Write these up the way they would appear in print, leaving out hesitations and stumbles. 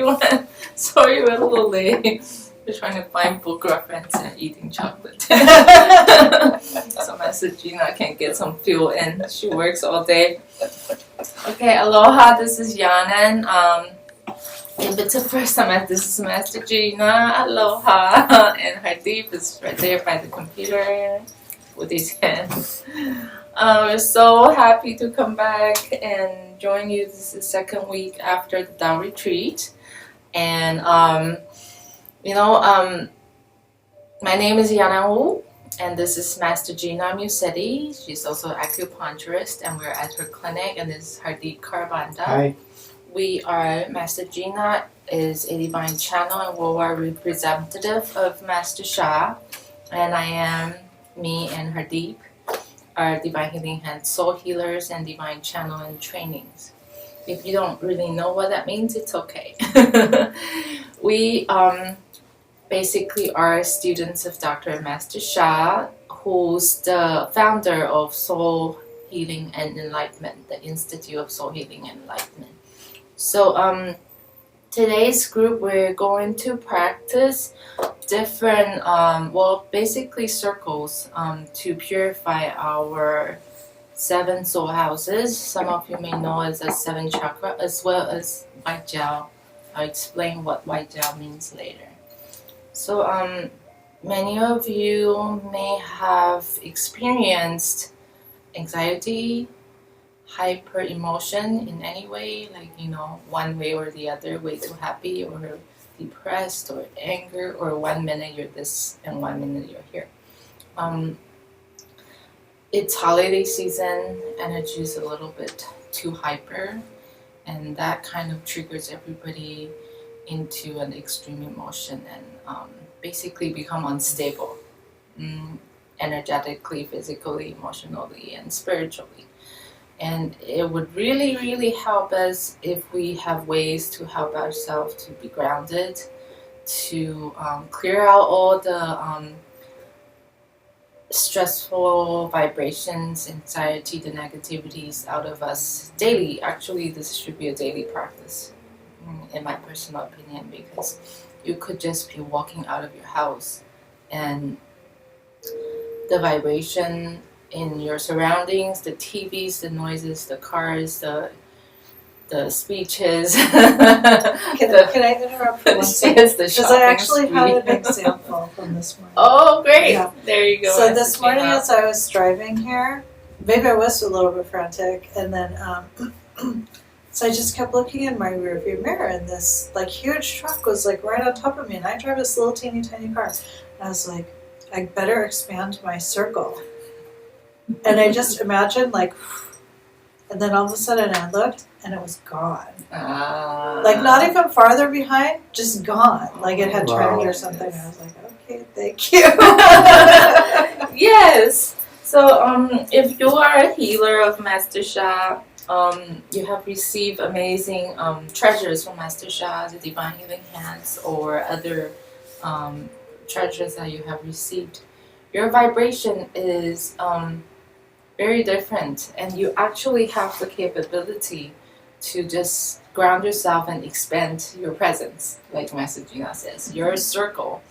everyone. Sorry we're a little late. We're trying to find book reference and eating chocolate. So Master Gina can get some fuel in. She works all day. Okay, aloha, this is Yanan. If it's the first time, this is Master Gina. Aloha. And Hardeep is right there by the computer with his hands. We're so happy to come back and join you. This is the second week after the Tao retreat. And, my name is Yana Wu, and this is Master Gina Musetti. She's also an acupuncturist, and we're at her clinic, and this is Hardeep Karbanda. Hi. We are, Master Gina is a divine channel and worldwide representative of Master Sha, and I am, me and Hardeep, are divine healing hands, soul healers, and divine channel and trainings. If you don't really know what that means, it's okay. We basically are students of Dr. Master Sha, who's the founder of Soul Healing and Enlightenment, the Institute of Soul Healing and Enlightenment. So today's group, we're going to practice different, basically circles to purify our 7 soul houses. Some of you may know as a 7 chakra, as well as white gel. I'll explain what white gel means later. So many of you may have experienced anxiety, hyper emotion in any way, like, one way or the other, way too happy or depressed or anger, or 1 minute you're this and 1 minute you're here. It's holiday season, energy is a little bit too hyper, and that kind of triggers everybody into an extreme emotion and basically become unstable, energetically, physically, emotionally, and spiritually. And it would really, really help us if we have ways to help ourselves to be grounded, to clear out all the stressful vibrations, anxiety, the negativities out of us daily. Actually, this should be a daily practice, in my personal opinion, because you could just be walking out of your house and the vibration in your surroundings, the TVs, the noises, the cars, the speeches. Can I interrupt for one second? Because I actually had an example from this morning. Oh, great. Yeah. There you go. So this morning as I was driving here, maybe I was a little bit frantic, and then so I just kept looking in my rearview mirror, and this huge truck was right on top of me, and I drive this little teeny tiny car. And I was like, I better expand my circle. And I just imagined and then all of a sudden I looked and it was gone. Not even farther behind, just gone. It had turned or something. I was like, okay, thank you. Yes. So if you are a healer of Master Sha, you have received amazing treasures from Master Sha, the divine healing hands, or other treasures that you have received. Your vibration is very different, and you actually have the capability to just ground yourself and expand your presence, like Master Gina says, your circle.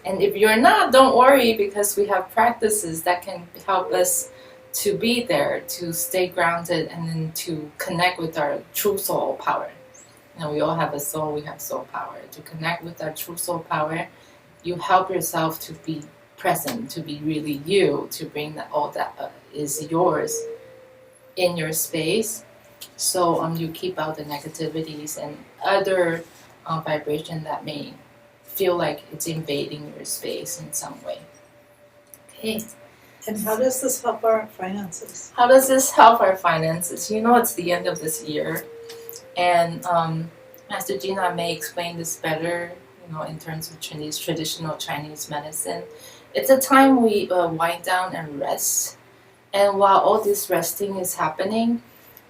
And if you're not, don't worry, because we have practices that can help us to be there, to stay grounded, and then to connect with our true soul power. We all have a soul, we have soul power. To connect with our true soul power, you help yourself to be present, to be really you, to bring all that is yours in your space. So you keep out the negativities and other vibration that may feel like it's invading your space in some way. Okay. And how does this help our finances? How does this help our finances? It's the end of this year, and Master Gina may explain this better, in terms of traditional Chinese medicine. It's a time we wind down and rest. And while all this resting is happening,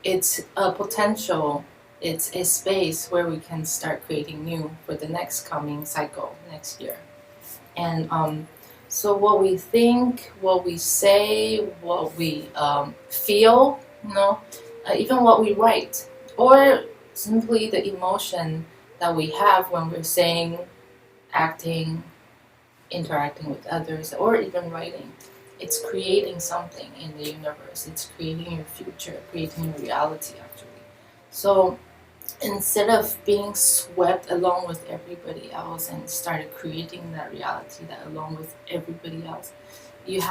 it's a potential, it's a space where we can start creating new for the next coming cycle, next year. And so what we think, what we say, what we feel, even what we write, or simply the emotion that we have when we're saying, acting, interacting with others, or even writing. It's creating something in the universe. It's creating your future, creating your reality, actually. So instead of being swept along with everybody else and started creating that reality that along with everybody else, you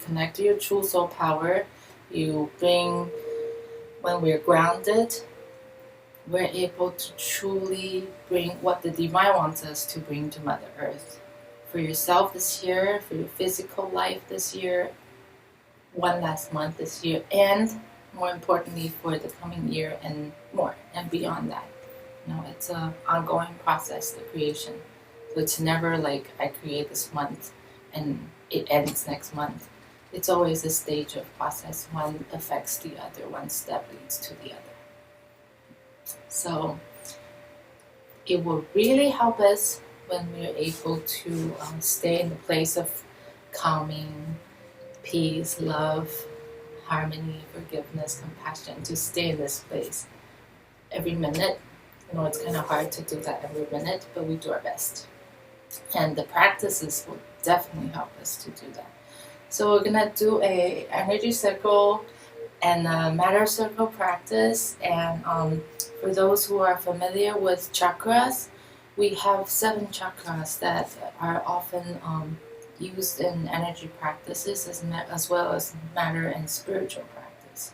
connect to your true soul power. You bring, when we're grounded, we're able to truly bring what the divine wants us to bring to Mother Earth. For yourself this year, for your physical life this year, one last month this year, and more importantly for the coming year and more and beyond that. It's an ongoing process, the creation. So it's never like I create this month and it ends next month. It's always a stage of process. One affects the other, one step leads to the other. So it will really help us when we're able to stay in the place of calming, peace, love, harmony, forgiveness, compassion, to stay in this place every minute. It's kind of hard to do that every minute, but we do our best. And the practices will definitely help us to do that. So we're gonna do a energy circle and a matter circle practice. And for those who are familiar with chakras, we have 7 chakras that are often used in energy practices as well as matter and spiritual practice.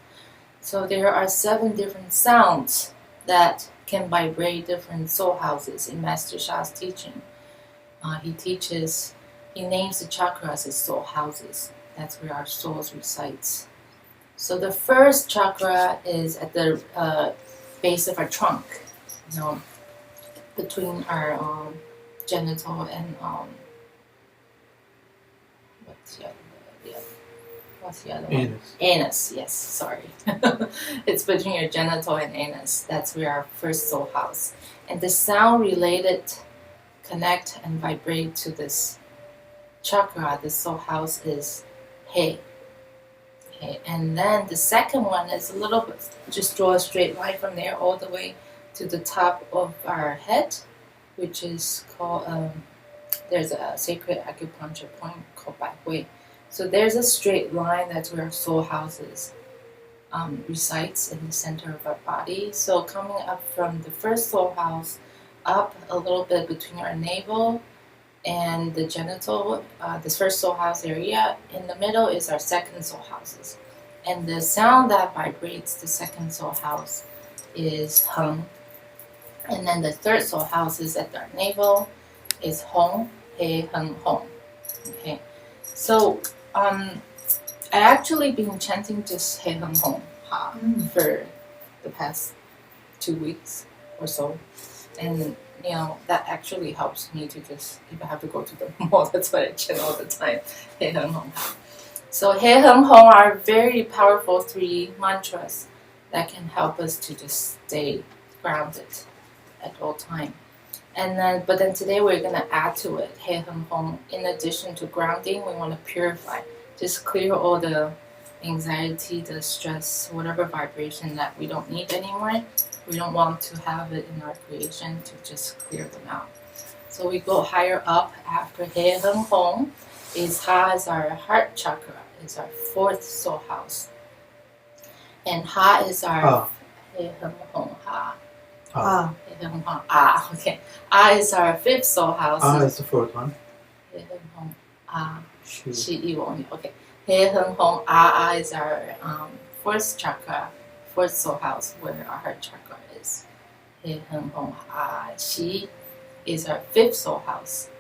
So there are 7 different sounds that can vibrate different soul houses in Master Sha's teaching. He names the chakras as soul houses. That's where our souls resides. So the first chakra is at the base of our trunk, between our genital and what's the other one? Anus, yes, sorry. It's between your genital and anus. That's where our first soul house. And the sound related connect and vibrate to this chakra, this soul house, is He. Okay. And then the second one is a little bit, just draw a straight line from there all the way to the top of our head, which is called, there's a sacred acupuncture point called Bai Hui. So there's a straight line, that's where our soul houses resides in the center of our body. So coming up from the first soul house, up a little bit between our navel and the genital, this first soul house area, in the middle is our second soul houses. And the sound that vibrates the second soul house is hung. And then the third soul house is at our navel, is hong, he, hung, hong. Okay, so I actually been chanting just he, hung, hong, ha for the past 2 weeks or so. And that actually helps me to just, if I have to go to the mall, that's what I chant all the time. He, hung, hong, ha. So he, hung, hong are very powerful 3 mantras that can help us to just stay grounded at all time. But then today we're gonna add to it, he, hung, hong. In addition to grounding, we want to purify, just clear all the anxiety, the stress, whatever vibration that we don't need anymore. We don't want to have it in our creation, to just clear them out. So we go higher up after he, hung, hong. Ha is our heart chakra, is our 4th soul house. And ha is our he, hung, hong, ha. He, hung, hong, okay. Is our 5th soul house. Is the 4th one. He, hung, hong, shi, won't. Okay. He, hung, hong, is our 4th chakra, 4th soul house, where our heart chakra is. He, hung, hong, shi is our 5th soul house,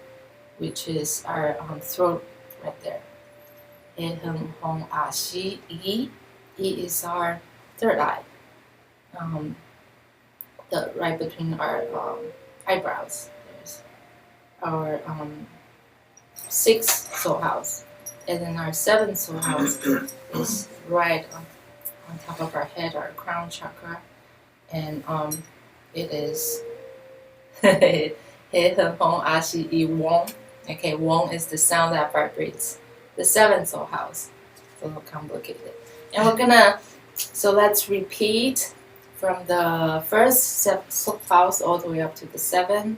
which is our throat right there. He, hung, hong, shi, yi is our 3rd eye, right between our eyebrows. There's our 6th soul house, and then our 7th soul house is right on top of our head, our crown chakra, and it is he, hung, hong, shi, yi, wong. Okay, wong is the sound that vibrates the 7th soul house. It's a little complicated. And we're gonna, so let's repeat from the first house all the way up to the 7.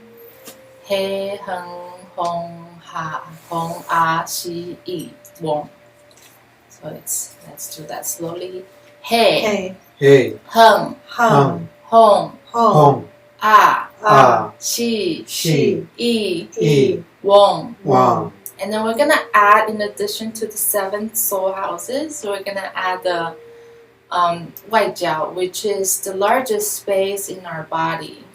He, hung, hong, ha, hong, ah, shi, yi, wong. So let's do that slowly. He, Hey, hung, hum, hong, home, ah, shi, yi, wong. wang. And then we're gonna add, in addition to the 7 soul houses, we're gonna add the white jiao, which is the largest space in our body.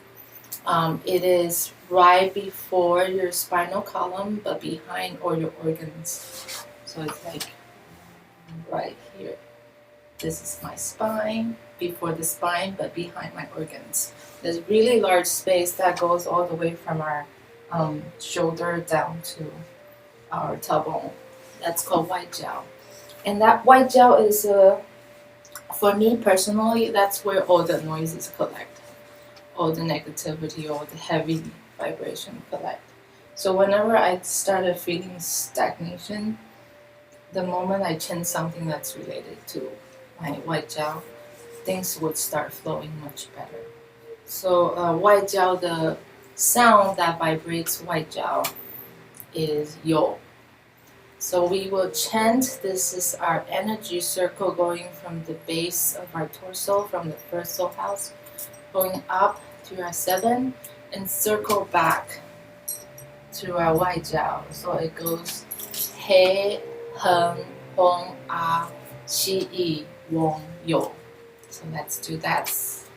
It is right before your spinal column, but behind all your organs. So it's like right here. This is my spine, before the spine, but behind my organs. There's really large space that goes all the way from our shoulder down to our tailbone. That's called white jiao. And that white jiao is, for me personally, that's where all the noises collect. All the negativity, all the heavy vibration collect. So whenever I started feeling stagnation, the moment I chant something that's related to my white jiao, things would start flowing much better. So white jiao, the sound that vibrates white jiao is yo. So we will chant. This is our energy circle going from the base of our torso, from the first soul house, going up to our 7, and circle back to our white jiao. So it goes he, heng, hong, ah, shi, yi, wong, yo. So let's do that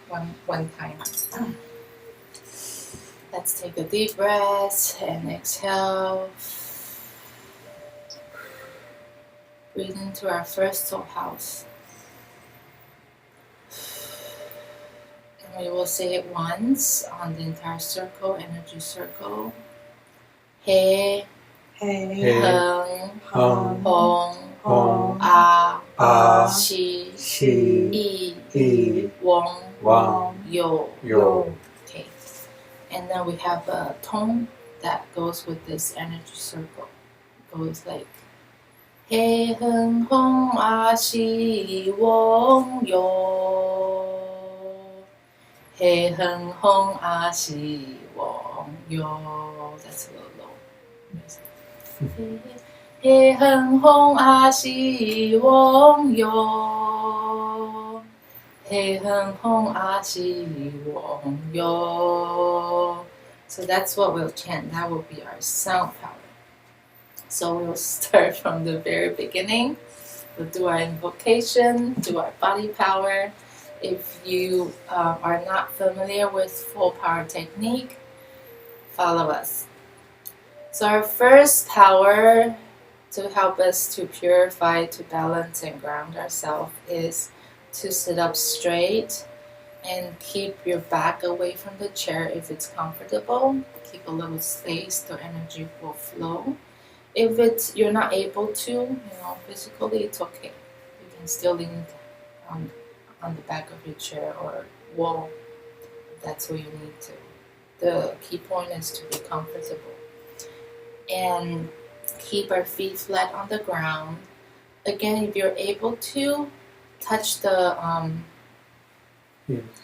one time. Let's take a deep breath and exhale. Breathe into our first soul house. And we will say it once on the entire circle, energy circle. He, Hey, heng, hum, hong, home, ah, shi, shi, yi, wong, wang, yo. yo. Okay. And then we have a tone that goes with this energy circle. It goes like he, heng, hong, ah, shi, wong, yo. He, heng, hong, ah, shi, wong, yo. That's a little low. He, heng, hong, ah, shi, wong, yo. He, heng, hong, ah, shi, wong, yo. So that's what we'll chant. That will be our sound power. So we'll start from the very beginning. We'll do our invocation, do our body power. If you are not familiar with full power technique, follow us. So our first power to help us to purify, to balance and ground ourselves is to sit up straight and keep your back away from the chair if it's comfortable. Keep a little space, the energy will flow. If you're not able to, physically, it's okay. You can still lean on the back of your chair or wall. If that's where you need to. The key point is to be comfortable. And keep our feet flat on the ground. Again, if you're able to, touch the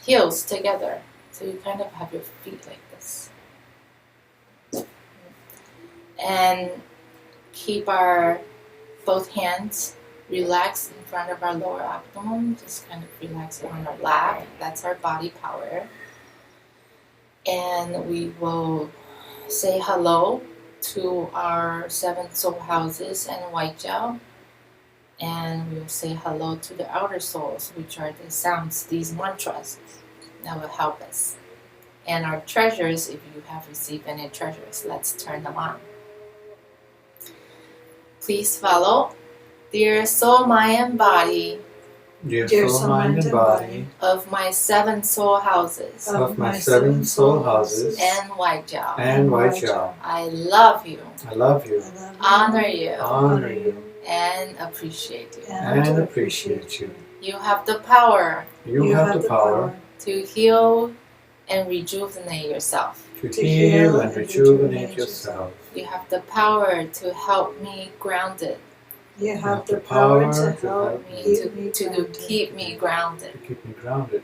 heels together. So you kind of have your feet like this. And keep our both hands relaxed in front of our lower abdomen. Just kind of relax it on our lap. That's our body power. And we will say hello to our 7 soul houses and white jiao. And we will say hello to the outer souls, which are the sounds, these mantras that will help us. And our treasures, if you have received any treasures, let's turn them on. Please follow. Dear soul, mind, and body Dear soul, mind, and body of my 7 soul houses of my 7 soul houses and white jiao, and white jiao, I love you, I love you, honor you, honor you, and appreciate you. and appreciate you. You have the power You have the power to heal and rejuvenate yourself. to heal and rejuvenate yourself. You have the power to help me grounded, You have the power to help me to keep me grounded. to keep me grounded.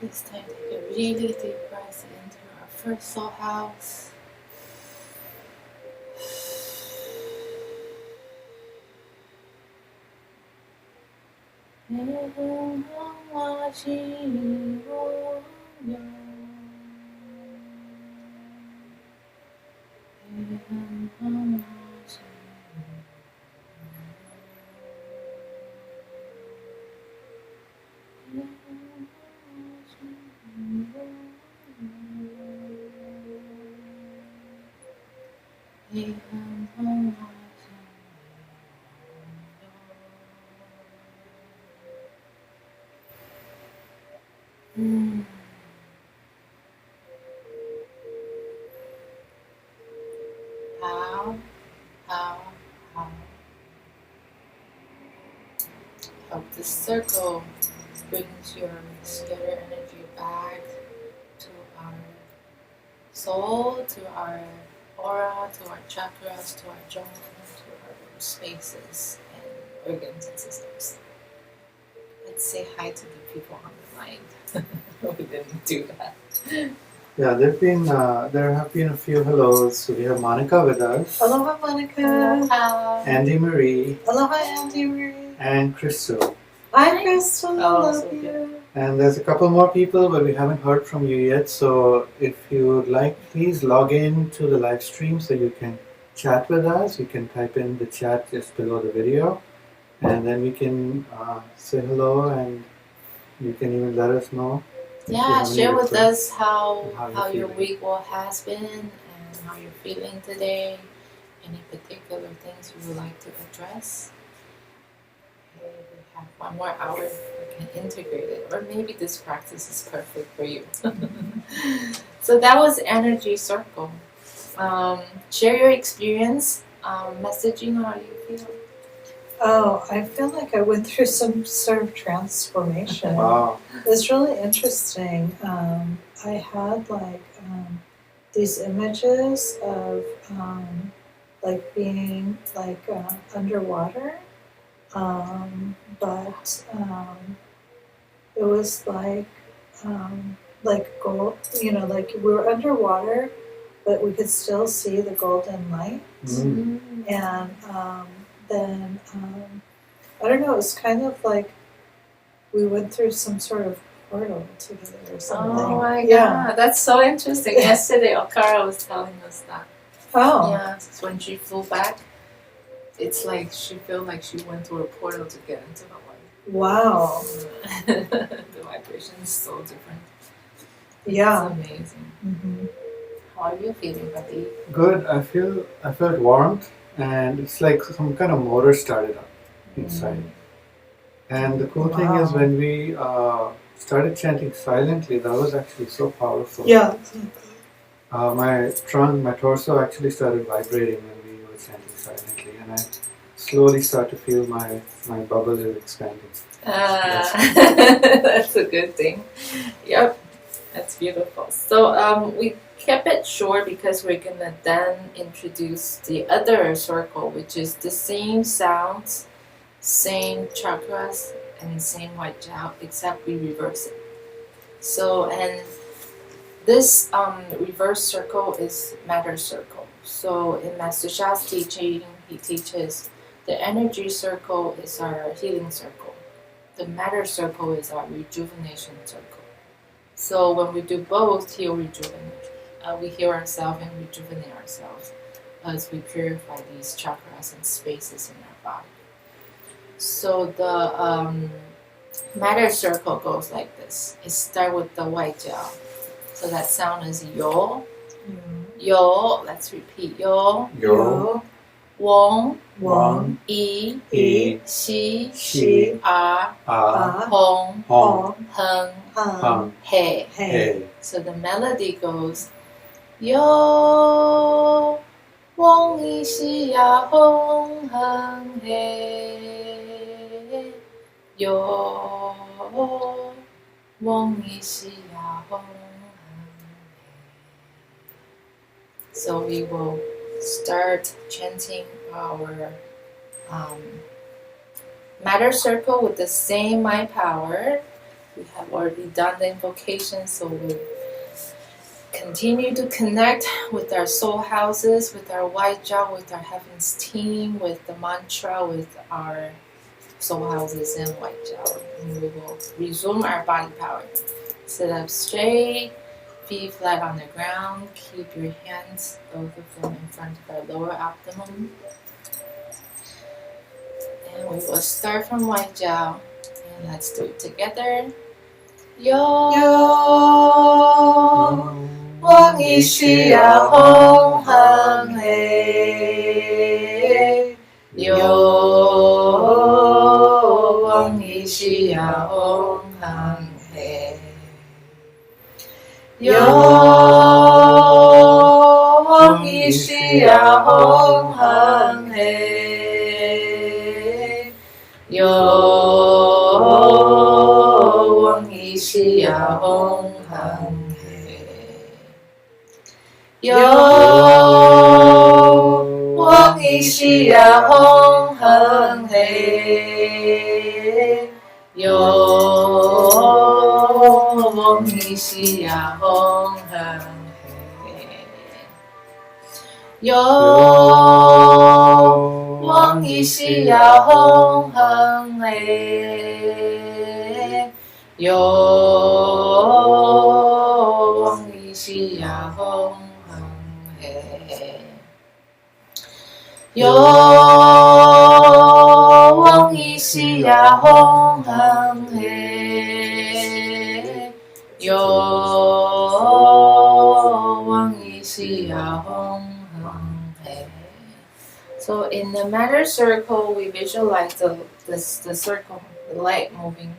This time, take a really deep breath into our first soul house. How? Hope this circle brings your scattered energy back to our soul, to our aura, to our chakras, to our jhana, to our spaces and organs and systems. Let's say hi to the people on the line. We didn't do that. Yeah, there have been a few hellos. So we have Monica with us. Aloha, Monica. Aloha. Andy Marie. Aloha, Andy Marie. And Crystal. Hi, Crystal. Oh, Love so you. good. And there's a couple more people, but we haven't heard from you yet. So if you'd like, please log in to the live stream so you can chat with us. You can type in the chat just below the video, and then we can say hello, and you can even let us know. Yeah, share with us how you're your feeling. week has been and how you're feeling today. Any particular things you would like to address? Okay, we have 1 more hour. We can integrate it, or maybe this practice is perfect for you. So that was energy circle. Share your experience. Messaging how you feel. Oh, I feel like I went through some sort of transformation. Wow. It's really interesting. I had these images of like being like underwater, but it was like gold. You know, like we were underwater, but we could still see the golden light. And then I don't know. It was kind of like we went through some sort of portal together or something. Oh my Yeah. god, that's so interesting. Yesterday, Okara was telling us that. Oh. Yeah, so when she flew back, it's like she felt like she went through a portal to get into the light. Wow. The vibration is so different. Yeah. It's amazing. Mm-hmm. How are you feeling, buddy? Good. I felt warmth, and it's like some kind of motor started up inside. And the cool thing is, when we started chanting silently, that was actually so powerful. Yeah. My torso actually started vibrating when we were chanting silently, and I slowly start to feel my bubble is expanding. That's a good thing. Yep, that's beautiful. So we kept it short because we're gonna then introduce the other circle, which is the same sounds, same chakras, and same white gel, except we reverse it. So, and this reverse circle is matter circle. So in Master Sha's teaching, he teaches the energy circle is our healing circle. the matter circle is our rejuvenation circle. So when we do both, heal, rejuvenate, we heal ourselves and rejuvenate ourselves as we purify these chakras and spaces in our body. So the matter circle goes like this. It starts with the white gel. So that sound is yo. Yo, let's repeat. Yo. Yo. Wong. Wang. E. Xi. Xi. A. A. Hong. Hong. Heng. Hang. He. Hey. So the melody goes yo. Wong yi xi ya hong heng he. Yo. Wong yi xi ya hong heng he. So we will start chanting our matter circle with the same my power. We have already done the invocation, so we'll continue to connect with our soul houses, with our white gel, with our heavens team, with the mantra, with our soul houses and white gel. And we will resume our body power. Sit up straight, feet flat on the ground. Keep your hands, both of them, in front of our lower abdomen. And we will start from white gel. And let's do it together. Yo. Wang yi xi ya hong heng he. Yo. Wang yi xi ya hong heng he. Yo. Wang yi xi ya hong heng he. Yo. Wang yi xi ya hong heng he. Yo. Wang yi xi ya hong heng he. Yo. Wang yi xi ya hong heng he. Yo. Wang yi xi ya hong heng he. Yo. Wang yi xi ya hong heng he. Yo. Wang yi xi ya hong heng he. Yo. Wang yi xi ya hong heng he. So in the matter circle, we visualize the circle, the light moving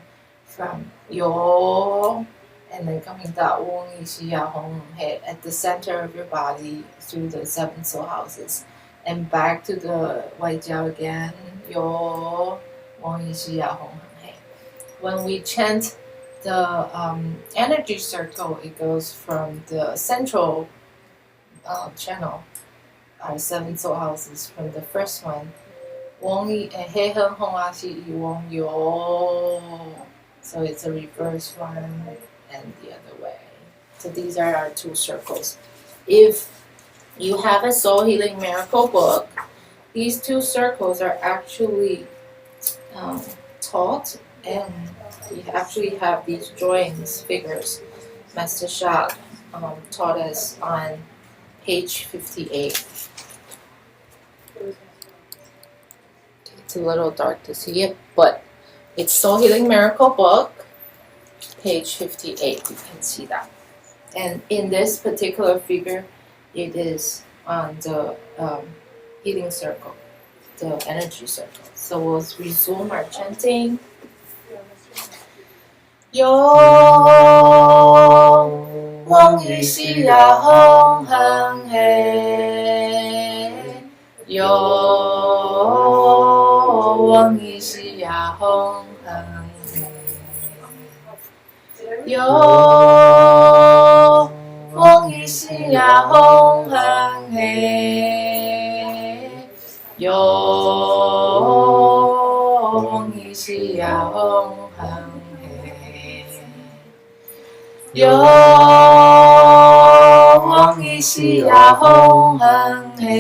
from yo and then coming down Wong Yi Xi Ya Hong He at the center of your body through the 7 soul houses and back to the white gel again. Yo Wong Yi Xi Ya Hong He. When we chant the energy circle, it goes from the central channel, our 7 soul houses, from the first one. Wong Yi He Heng Hong A Xi Yi Wong Yo. So it's a reverse one and the other way. So these are our 2 circles. If you have a Soul Healing Miracle book, these 2 circles are actually taught, and we actually have these drawings, figures. Master Sha taught us on page 58. It's a little dark to see it, but it's Soul Healing Miracle book, page 58. You can see that. And in this particular figure, it is on the healing circle, the energy circle. So we'll resume our chanting. Yo Wong Yi Xi Ya Hong Heng He. Yo Wong Yi Xi Ya Hong Heng He. Yo Wong Yi Xi Ya Hong Heng He. Yo Wong Yi Xi Ya Hong Heng He. Yo Wong Yi Xi Ya Hong Heng He.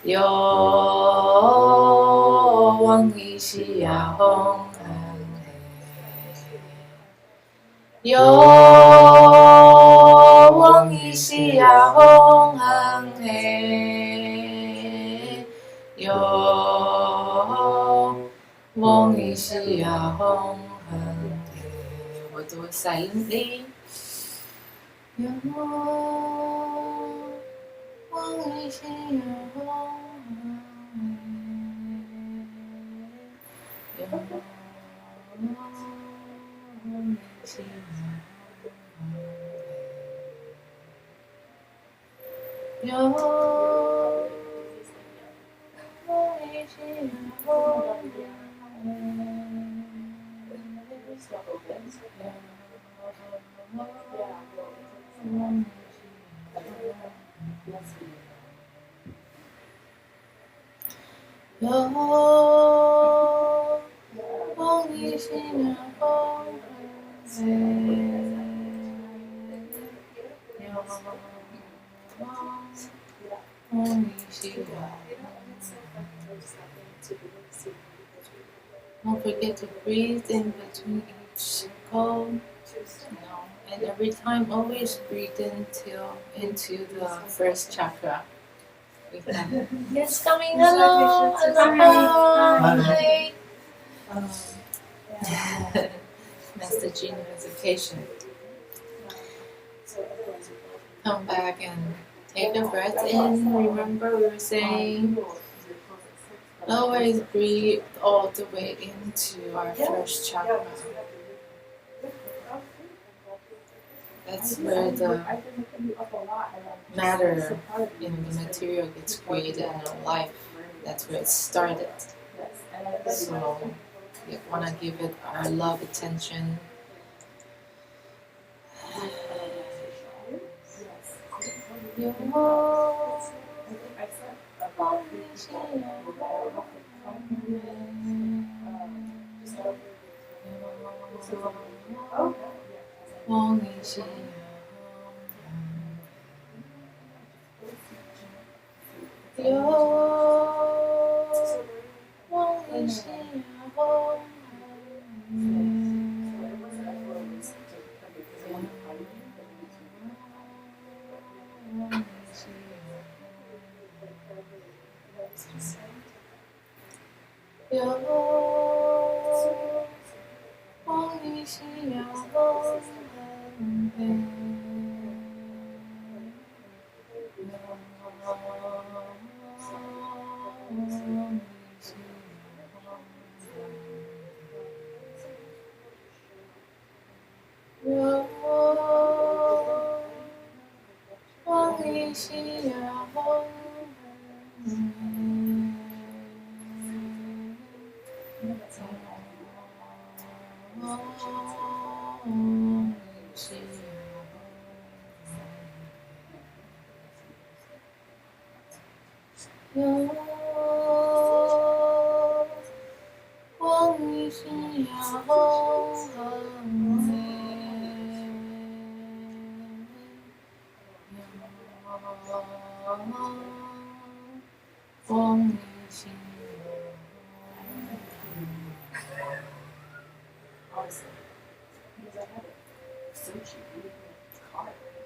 Yo Wong Yi 西呀吽哼嘿，哟往一西呀吽哼嘿，哟往一西呀吽哼嘿。We'll do it silently. 哟往一西呀吽哼嘿，哟往一西呀吽哼嘿，哟往一西呀吽哼嘿，哟往一西呀吽哼嘿，哟往一西呀。Don't forget to breathe in between each circle. And every time, always breathe into the first chakra. It's coming. Hello. Hello. Hi. Master Gina is a patient. Come back and take a breath in. Remember, we were saying always breathe all the way into our first chakra. That's where the matter in the material gets created in our life. That's where it started. So we want to give it our love, attention.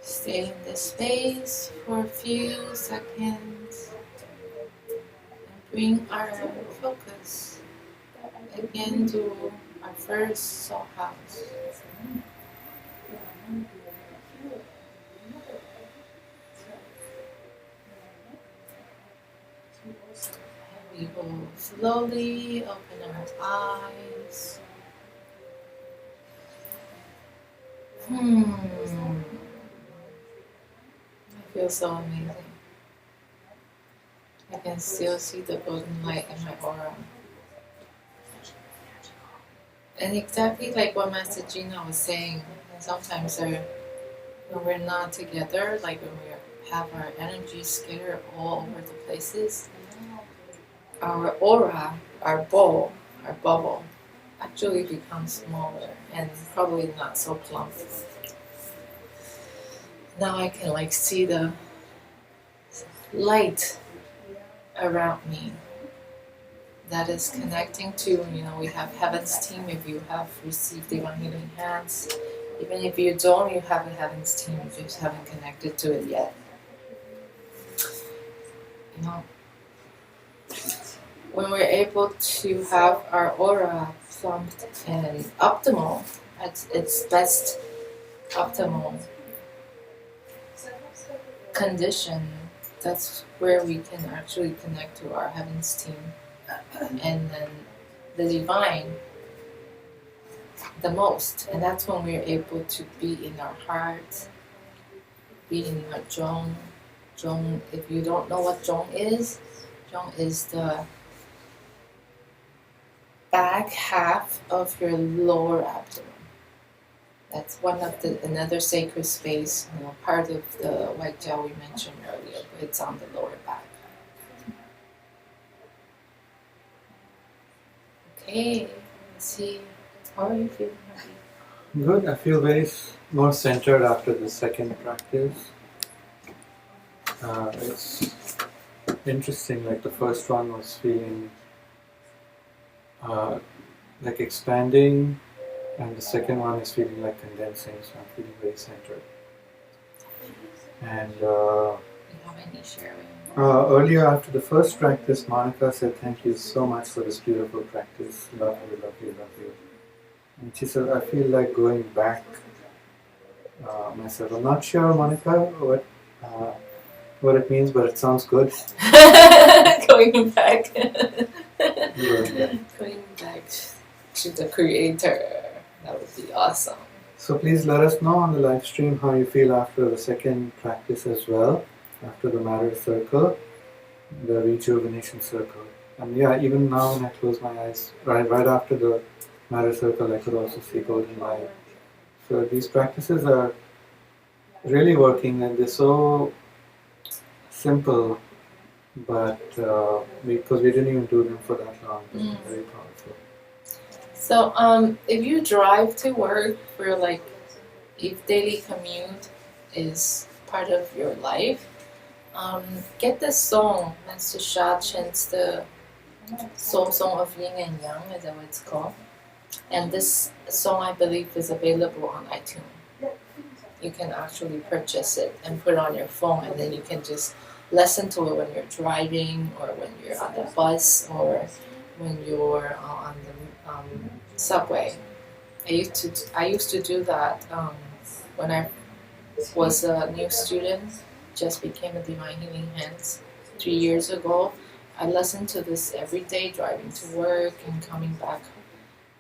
Stay in this space for a few seconds and bring our focus again to our first soul house. And we will slowly open our eyes. It feels so amazing. I can still see the golden light in my aura. And exactly like what Master Gina was saying, sometimes when we're not together, like when we have our energy scattered all over the places, our aura, our bubble, actually becomes smaller and probably not so plump. Now I can see the light around me. that is connecting to, we have Heaven's team. If you have received Divine Healing Hands, even if you don't, you have a Heaven's team. You just haven't connected to it yet. When we're able to have our aura plumped and optimal at its best optimal condition, that's where we can actually connect to our Heaven's team. And then the divine the most, and that's when we're able to be in our heart, be in our zhong. Zhong, if you don't know what zhong is the back half of your lower abdomen. That's one of another sacred space, part of the white gel we mentioned earlier, but it's on the lower back. Okay, let's see. How are you feeling? Good. I feel more centered after the second practice. It's interesting. Like the first one was feeling like expanding, and the second one is feeling like condensing. So I'm feeling very centered. And Do you have any sharing? earlier, after the first practice, Monica said, "Thank you so much for this beautiful practice. Love you, love you, love you." And she said, "I feel like going back myself." I'm not sure, Monica, what it means, but it sounds good. Going back. Yeah. Going back to the creator. That would be awesome. So please let us know on the live stream how you feel after the second practice as well, after the matter circle, the rejuvenation circle. And yeah, even now when I close my eyes, right after the matter circle, I could also see golden light. So these practices are really working, and they're so simple, but because we didn't even do them for that long, they're very powerful. So if you drive to work for if daily commute is part of your life, get this song. Master Sha chants the soul song of yin and yang, is that what it's called? And this song, I believe, is available on iTunes. You can actually purchase it and put it on your phone, and then you can just listen to it when you're driving, or when you're on the bus, or when you're on the subway. I used to do that when I was a new student, just became a Divine Healing Hands 3 years ago. I listened to this every day driving to work and coming back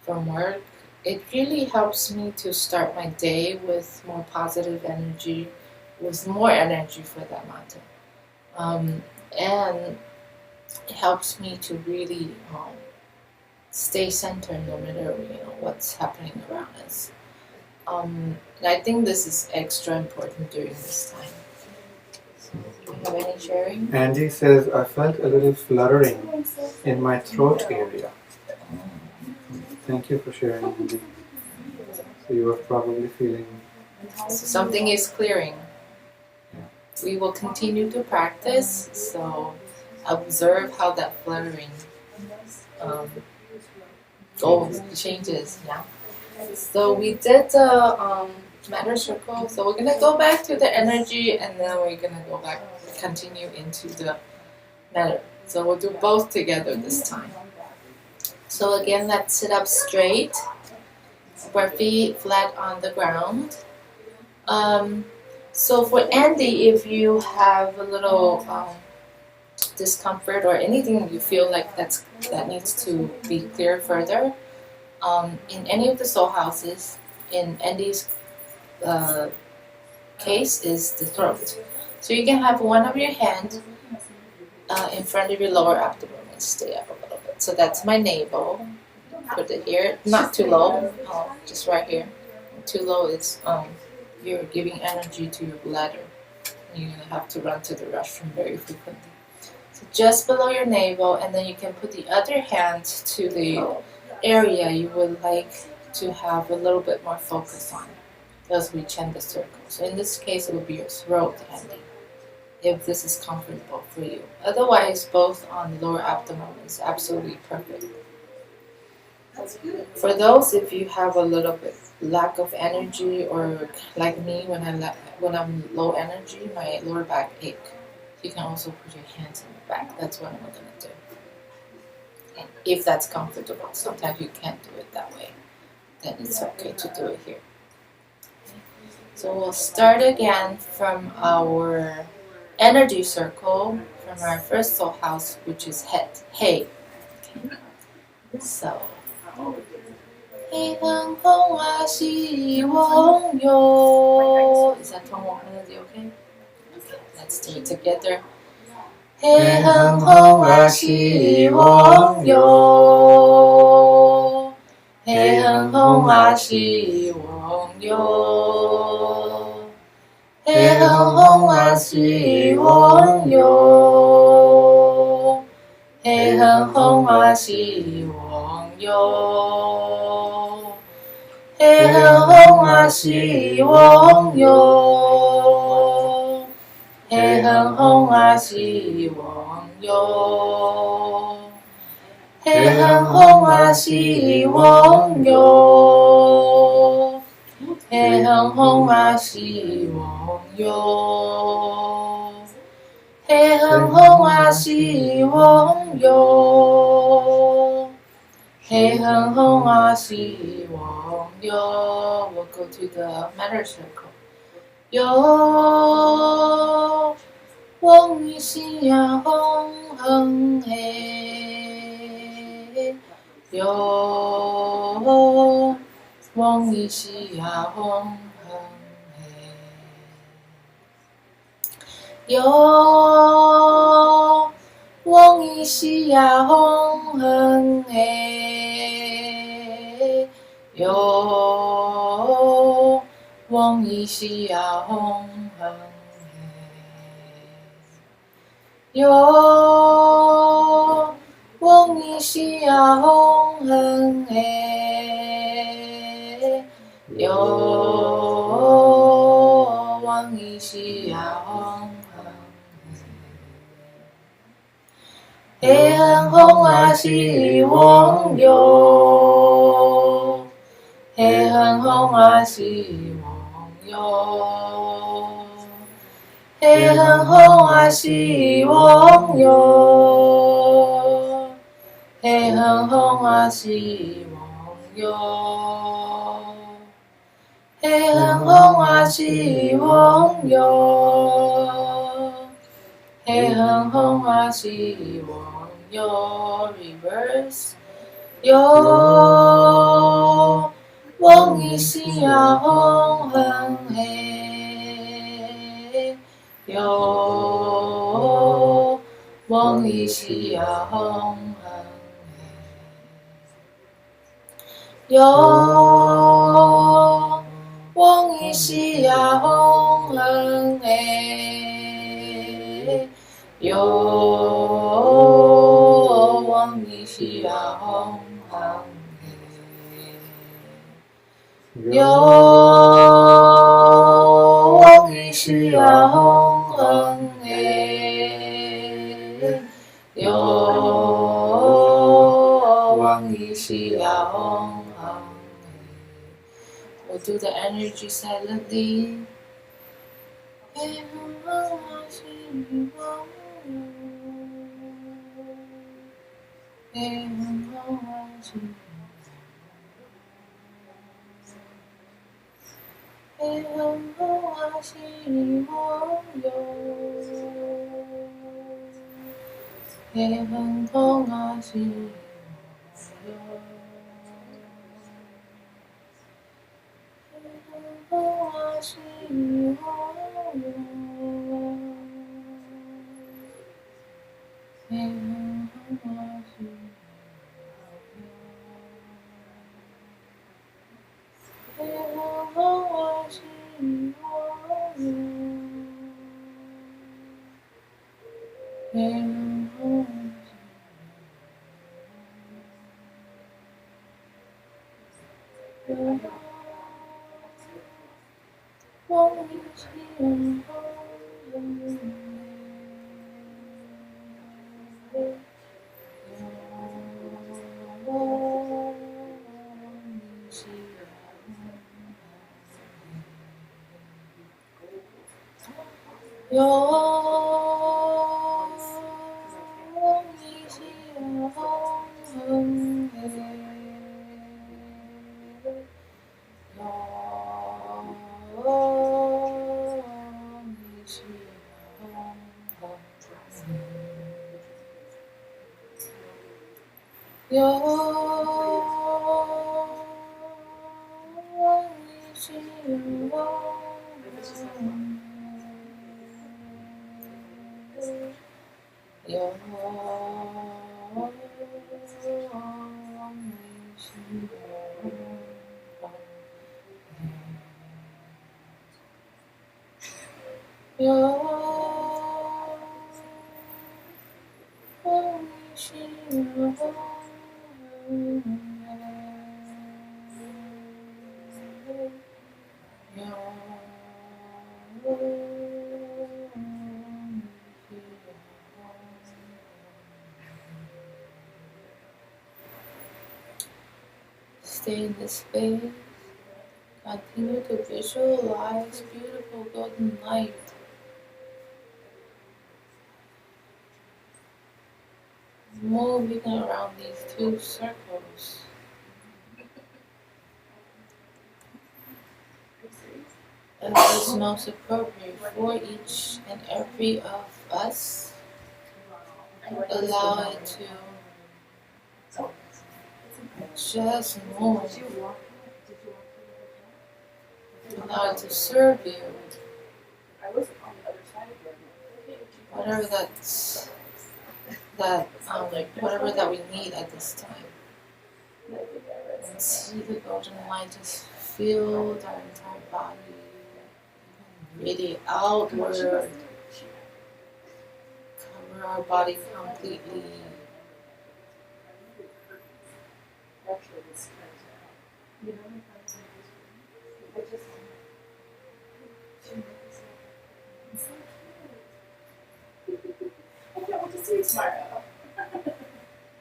from work. It really helps me to start my day with more positive energy, with more energy for that matter. And it helps me to really stay centered no matter what's happening around us. And I think this is extra important during this time. Do you have any sharing? Andy says, "I felt a little fluttering in my throat area." Thank you for sharing, Andy. So you were probably feeling... So something is clearing. We will continue to practice, so observe how that fluttering changes. Yeah. So we did the matter circle. So we're gonna go back to the energy, and then we're gonna go back, continue into the matter. So we'll do both together this time. So again, let's sit up straight. Our feet flat on the ground. So for Andy, if you have a little discomfort or anything you feel like that needs to be cleared further, in any of the soul houses, in Andy's case is the throat. So you can have one of your hands in front of your lower abdomen and stay up a little bit. So that's my navel. Put it here, not too low, just right here. Too low is you're giving energy to your bladder. You're gonna have to run to the restroom very frequently. So just below your navel, and then you can put the other hand to the area you would like to have a little bit more focus on as we chant the circle. So in this case, it will be your throat, Andy. if this is comfortable for you. Otherwise, both on the lower abdomen is absolutely perfect. That's good. For those, if you have a little bit lack of energy, or like me, when I'm low energy, my lower back ache, you can also put your hands in the back. That's what I'm gonna do. And if that's comfortable, sometimes you can't do it that way, then it's okay to do it here. So we'll start again from our energy circle, from our first soul house, which is head. Hey. Okay. So. 黑风风啊西翁哟 Is that tone melody okay? Okay, let's do it together. 黑风风啊西翁哟黑风风啊西翁哟黑风风啊西翁哟黑风风啊西翁哟黑风风啊西翁哟黑风风啊西翁哟黑风风啊西翁哟黑风风啊西翁哟黑风风啊西翁哟黑风风啊西翁哟 We'll go to the matter circle. 哟翁一西呀风哼嘿哟翁一西呀风哼嘿哟翁一西呀风哼嘿哟翁一西呀风哼嘿哟翁一西呀风哼嘿哟翁一西呀风黑风风啊西翁哟黑风风啊西翁哟黑风风啊西翁哟黑风风啊西翁哟黑风风啊西翁哟黑风风啊西翁哟 Reverse 哟翁一西呀风哼嘿哟翁一西呀风哼嘿哟翁一西呀风哼嘿哟翁一西呀风哼嘿哟翁一西呀风哼嘿哟翁一西呀风哼嘿 We'll do the energy silently. 黑风风啊西翁黑风风啊西黑风风啊西翁哟黑风风啊西翁哟黑风风啊西翁哟黑风风啊西黑风风啊西翁哟黑风风啊西翁一西呀风 Stay in this space. Continue to visualize beautiful golden light moving around these two circles. As is most appropriate for each and every of us. Allow it to just move. Allow it to serve you. Whatever whatever that we need at this time. And see the golden light just fill our entire body. Radiate outward. Cover our body completely.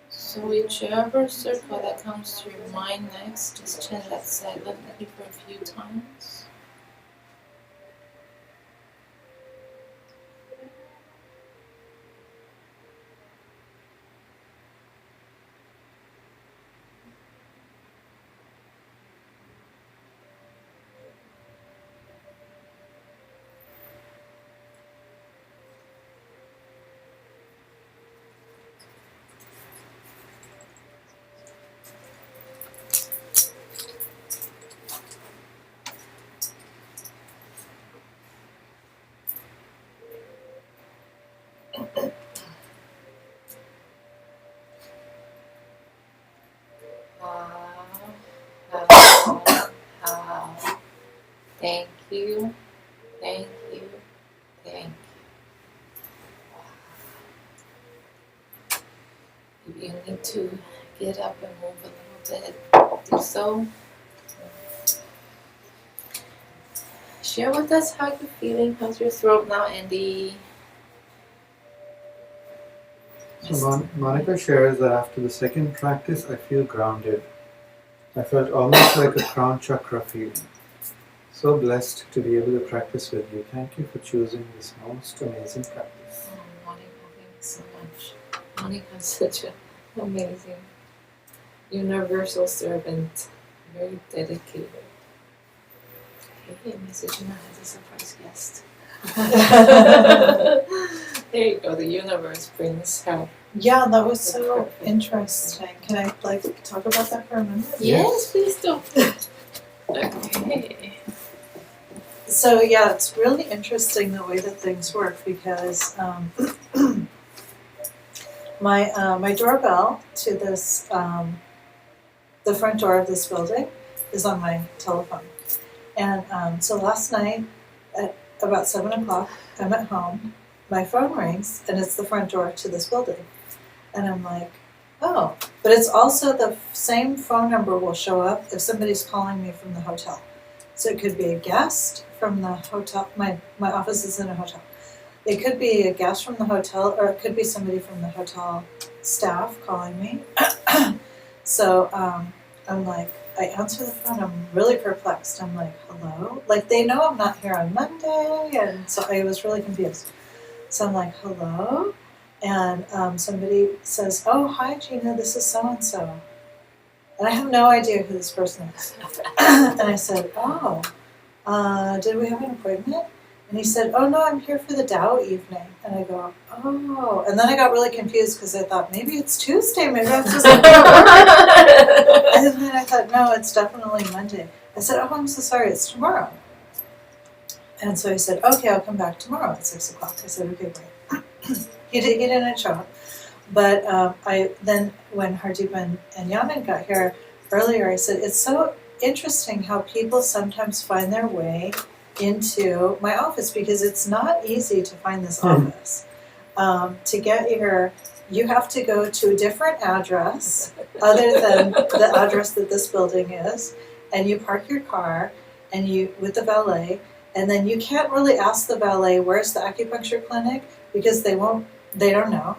So whichever circle that comes to your mind next, just chant that silently for a few times. Thank you, thank you, thank you. If you need to get up and move a little bit, do so. Share with us how you're feeling. How's your throat now, Andy? So Monica shares that after the second practice, I feel grounded. I felt almost like a crown chakra feeling. So blessed to be able to practice with you. Thank you for choosing this most amazing practice. Oh, Monica, thank you so much. Monica's such an amazing, universal servant. Very dedicated. Hey, Mrs. Gina has a surprise guest. There you go. The universe brings help. Yeah, that was so interesting. Can I talk about that for a minute? Yes, please do. Okay. So yeah, it's really interesting the way that things work because my doorbell to this the front door of this building is on my telephone, and so last night at about 7 o'clock, I'm at home. My phone rings, and it's the front door to this building, and I'm like, oh, but it's also the same phone number will show up if somebody's calling me from the hotel. So it could be a guest from the hotel. My office is in a hotel. It could be a guest from the hotel, or it could be somebody from the hotel staff calling me. So I'm like, I answer the phone. I'm really perplexed. I'm like, hello? Like, they know I'm not here on Monday. And so I was really confused. So I'm like, hello? And somebody says, oh, hi, Gina, this is so-and-so. And I have no idea who this person is. And I said, oh, did we have an appointment? And he said, oh, no, I'm here for the Dow evening. And I go, oh. And then I got really confused because I thought, maybe it's Tuesday. Maybe I'm just like, and then I thought, no, it's definitely Monday. I said, oh, I'm so sorry, it's tomorrow. And so he said, okay, I'll come back tomorrow at 6 o'clock. I said, okay, great. He didn't show up. But then when Hardeep and Yaman got here earlier, I said, it's so interesting how people sometimes find their way into my office because it's not easy to find this office. To get here, you have to go to a different address other than the address that this building is, and you park your car and you with the valet, and then you can't really ask the valet where's the acupuncture clinic because they don't know.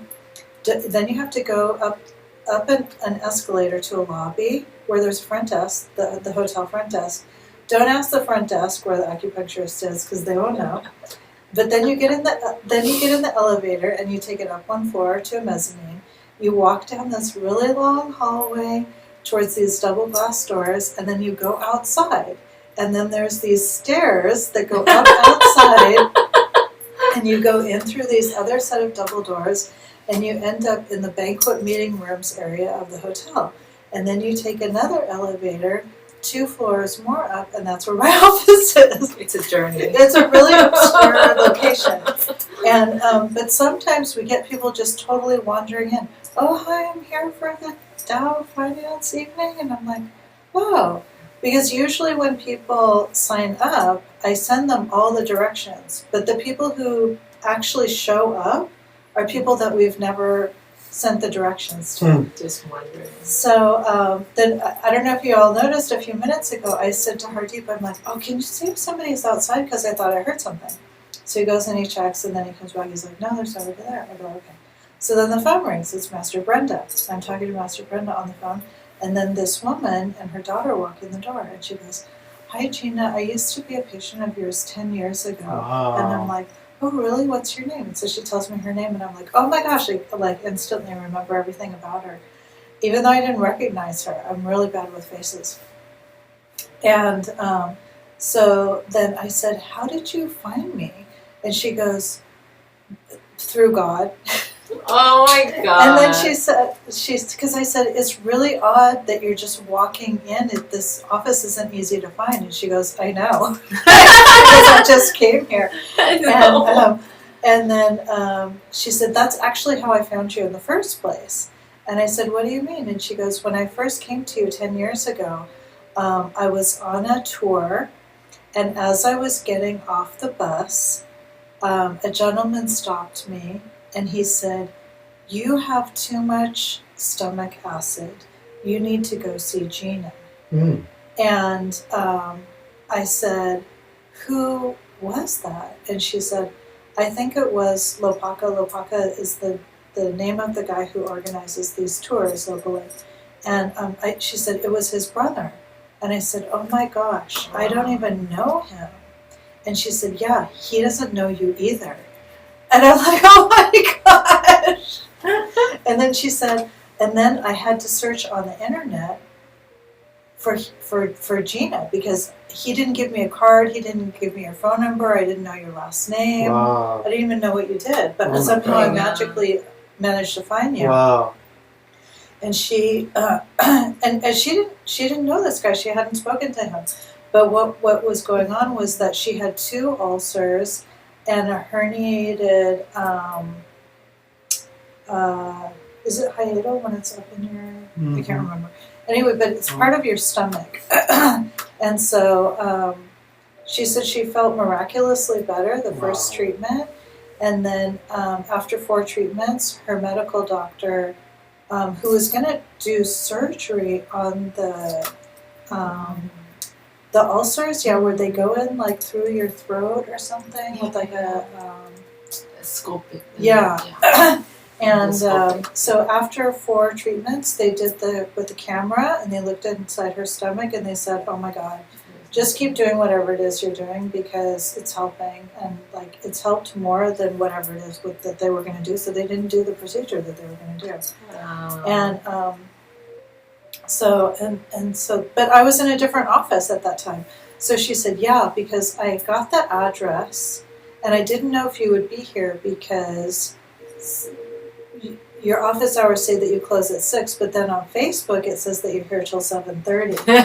Then you have to go up an escalator to a lobby where there's a front desk, the hotel front desk. Don't ask the front desk where the acupuncturist is because they won't know. But then you get in the elevator and you take it up one floor to a mezzanine. You walk down this really long hallway towards these double glass doors, and then you go outside. And then there's these stairs that go up outside, and you go in through these other set of double doors, and you end up in the banquet meeting rooms area of the hotel. And then you take another elevator 2 floors more up, and that's where my office is. It's a journey. It's a really obscure location. And but sometimes we get people just totally wandering in. Oh, hi, I'm here for the Dow Finance evening. And I'm like, wow. Because usually when people sign up, I send them all the directions. But the people who actually show up are people that we've never sent the directions to. Just wondering. So then, I don't know if you all noticed a few minutes ago, I said to Hardeep, I'm like, oh, can you see if somebody's outside? Because I thought I heard something. So he goes and he checks, and then he comes back, he's like, no, there's nobody there. I go, okay. So then the phone rings, it's Master Brenda. I'm talking to Master Brenda on the phone, and then this woman and her daughter walk in the door, and she goes, hi, Gina, I used to be a patient of yours 10 years ago. Wow. And I'm like, oh, really? What's your name? And so she tells me her name, and I'm like, oh my gosh, I like instantly remember everything about her. Even though I didn't recognize her, I'm really bad with faces. And so then I said, how did you find me? And she goes, through God. Oh my God. And then she said, because I said, it's really odd that you're just walking in. This office isn't easy to find. And she goes, I know. Because I just came here. I know. And then she said, that's actually how I found you in the first place. And I said, what do you mean? And she goes, when I first came to you 10 years ago, I was on a tour. And as I was getting off the bus, a gentleman stopped me. And he said, you have too much stomach acid. You need to go see Gina. And I said, who was that? And she said, I think it was Lopaka. Lopaka is the name of the guy who organizes these tours locally. And she said, it was his brother. And I said, oh my gosh, I don't even know him. And she said, yeah, he doesn't know you either. And I'm like, oh my gosh. And then she said, and then I had to search on the internet for Gina, because he didn't give me a card, he didn't give me your phone number, I didn't know your last name. Wow. I didn't even know what you did, but Oh somehow God. I magically managed to find you. Wow. And she and she didn't know this guy, she hadn't spoken to him. But what was going on was that she had 2 ulcers and a herniated, is it hiatal when it's up in your, I can't remember. Anyway, but it's part of your stomach. And so she said she felt miraculously better the first treatment. And then after 4 treatments, her medical doctor, who was going to do surgery on the ulcers, where they go in like through your throat or something with like a Sculpting. yeah. And Endoscopic. so after 4 treatments, they did with the camera, and they looked inside her stomach, and they said, "Oh my God, just keep doing whatever it is you're doing because it's helping, and like it's helped more than whatever it is that they were going to do." So they didn't do the procedure that they were going to do. Wow. And but I was in a different office at that time. So she said, "Yeah, because I got the address, and I didn't know if you would be here because your office hours say that you close at 6, but then on Facebook it says that you're here till 7:30." And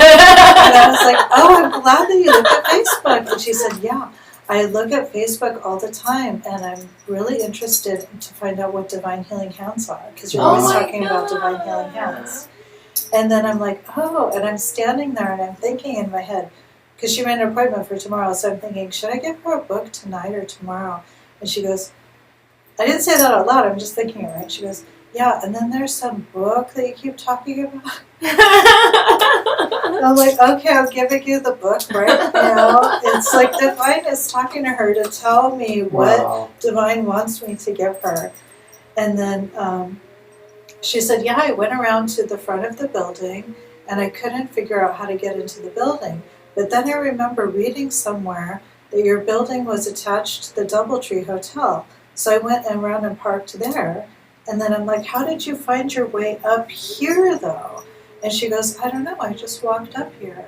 I was like, "Oh, I'm glad that you look at Facebook." And she said, "Yeah, I look at Facebook all the time, and I'm really interested to find out what Divine Healing Hands are because you're Oh always my talking about Divine Healing Hands." And then I'm like, "Oh," and I'm standing there and I'm thinking in my head, because she made an appointment for tomorrow, so I'm thinking, should I give her a book tonight or tomorrow? And she goes, I didn't say that out loud, I'm just thinking it, right? She goes, "Yeah, and then there's some book that you keep talking about." I'm like, "Okay, I'm giving you the book right now." It's like Divine is talking to her to tell me what Wow. Divine wants me to give her. And then she said, "Yeah, I went around to the front of the building and I couldn't figure out how to get into the building. But then I remember reading somewhere that your building was attached to the Doubletree Hotel. So I went around and parked there." And then I'm like, "How did you find your way up here though?" And she goes, "I don't know, I just walked up here."